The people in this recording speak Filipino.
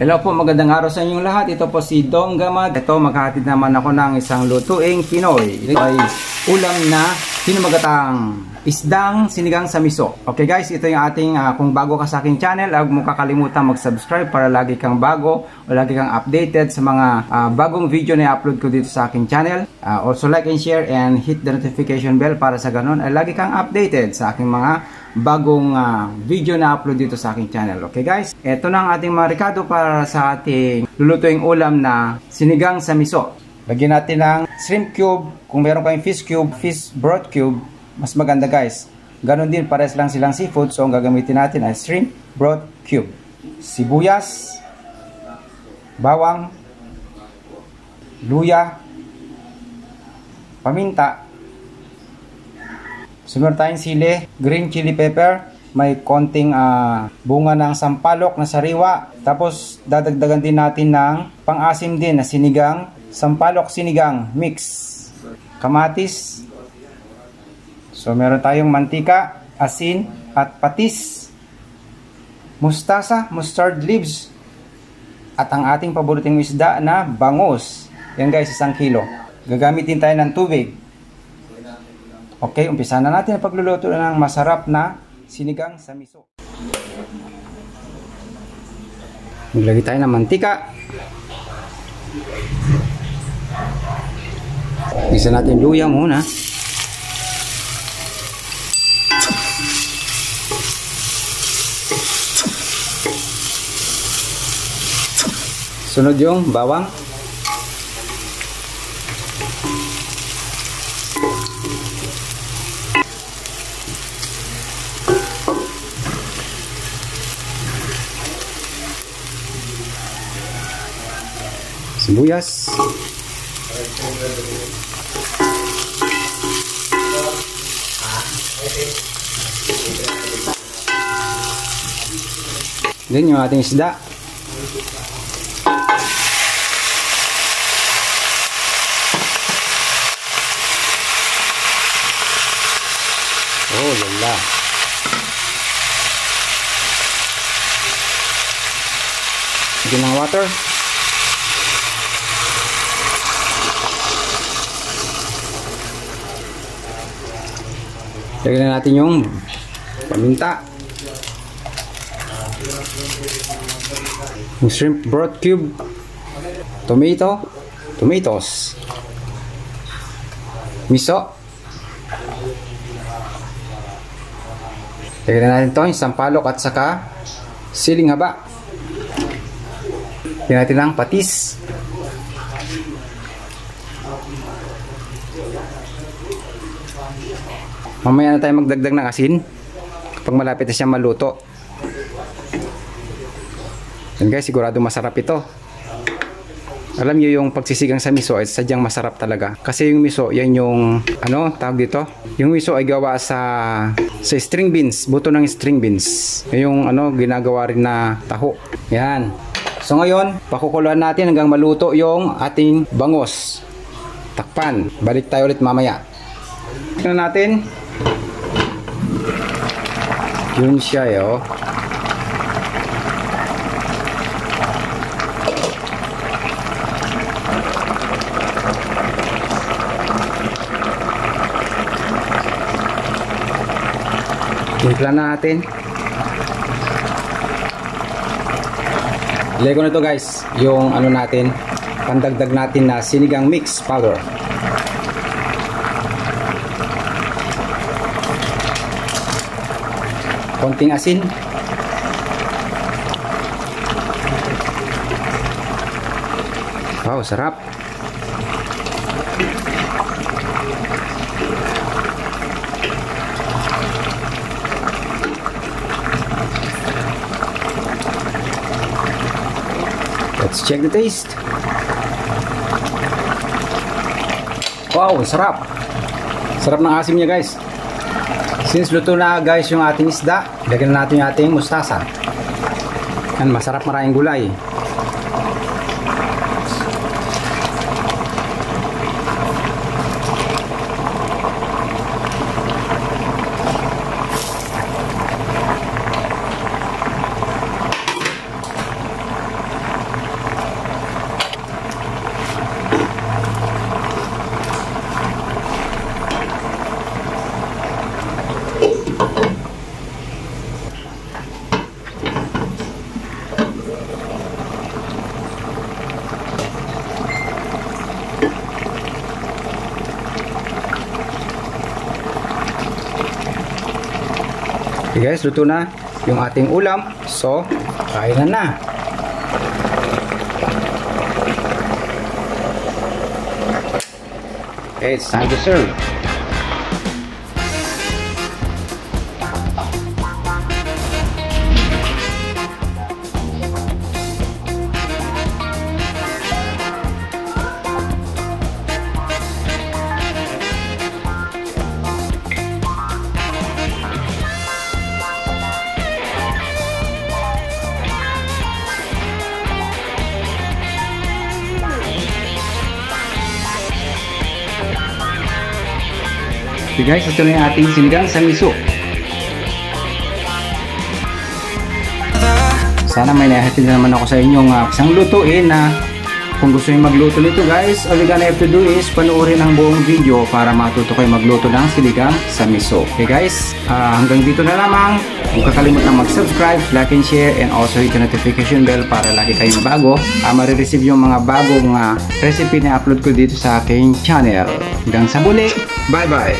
Hello po, magandang araw sa inyong lahat. Ito po si Dong Gamad. Ito, maghahatid naman ako ng isang lutuing Pinoy. Ito ay ulam na hinumagatang isdang sinigang sa miso. Okay guys, ito yung ating, kung bago ka sa aking channel, huwag mo kakalimutan mag-subscribe para lagi kang bago o lagi kang updated sa mga bagong video na i-upload ko dito sa aking channel. Also like and share and hit the notification bell para sa ganun ay lagi kang updated sa aking mga bagong video na upload dito sa aking channel. Okay guys, ito na ang ating mga rekado para sa ating lulutuing ulam na sinigang sa miso. Lagyan natin ng shrimp cube. Kung meron kayong fish cube, fish broth cube, mas maganda guys. Ganon din, pares lang silang seafood. So ang gagamitin natin ay shrimp broth cube. Sibuyas, bawang, luya, paminta. Sunod tayong sili, green chili pepper, may konting bunga ng sampalok na sariwa. Tapos dadagdagan din natin ng pang-asim din na sinigang, sampalok sinigang mix. Kamatis. So meron tayong mantika, asin at patis. Mustasa, mustard leaves. At ang ating paboritong isda na bangus. Yan guys, 1 kilo. Gagamitin tayo ng tubig. Okay, umpisa na natin ang pagluluto ng masarap na sinigang sa miso. Maglagay tayo ng mantika. Isa natin luya muna. Sunod yung bawang. Sibuyas. Then yung ating isda. Oh, lala. Lagyan ng water. Lagyan na natin yung paminta, yung shrimp broth cube, tomatoes, miso. Lagyan na natin ito, yung sampalok at saka siling haba. Lagyan natin ang patis. Mamaya na tayo magdagdag ng asin kapag malapit na siya maluto. Yan guys, sigurado masarap ito. Alam nyo yung pagsisigang sa miso ay sadyang masarap talaga. Kasi yung miso, yan yung tawag dito. Yung miso ay gawa sa string beans, buto ng string beans. Yung ginagawa rin na taho. Yan. So ngayon, pakukuluan natin hanggang maluto yung ating bangus. Takpan. Balik tayo ulit mamaya. Tingnan natin. Yun siya oh. Timpla natin. Ilagay ko na ito guys, yung natin, pandagdag natin na sinigang mix powder. Konting asin. Wow, sarap. Let's check the taste. Wow, sarap. Sarap ng asim niya guys. Since luto na guys yung ating isda, lagyan na natin yung ating mustasa. Yan, masarap, maraming gulay. Okay guys, luto na yung ating ulam. So, kainan na. Okay, it's time to serve. Okay guys, ito na yung ating sinigang sa miso. Sana may nahatid na naman ako sa inyong isang lutuin na kung gusto nyo magluto nito guys, all you gonna have to do is panoorin ang buong video para matuto kayo magluto ng sinigang sa miso. Okay guys, hanggang dito na lamang. Huwag kakalimutan mag-subscribe, like and share, and also hit the notification bell para lagi kayong bago. Marireceive yung mga bagong recipe na upload ko dito sa aking channel. Hanggang sa muli, bye bye!